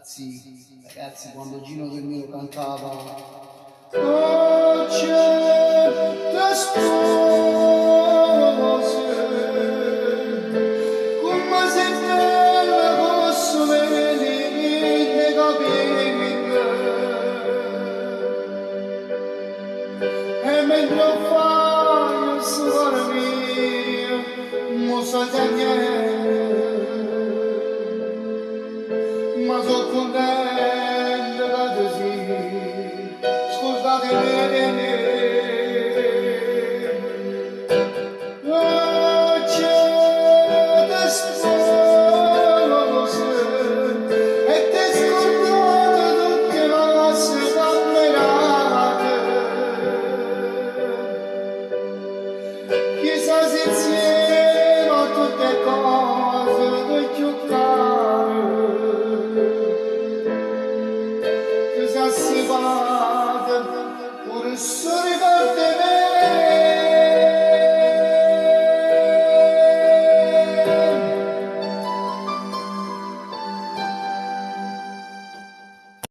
Ragazzi, quando Gino De Miro cantava non c'è spose, come se bella posso venire capire, e mentre fai suonare mo sa già ma sono contento così, scusatemi. Non c'è spose e ti scordate tutte le nostre camminate, chissà se insieme a tutte cose che giocare. Si vada pure sorricare.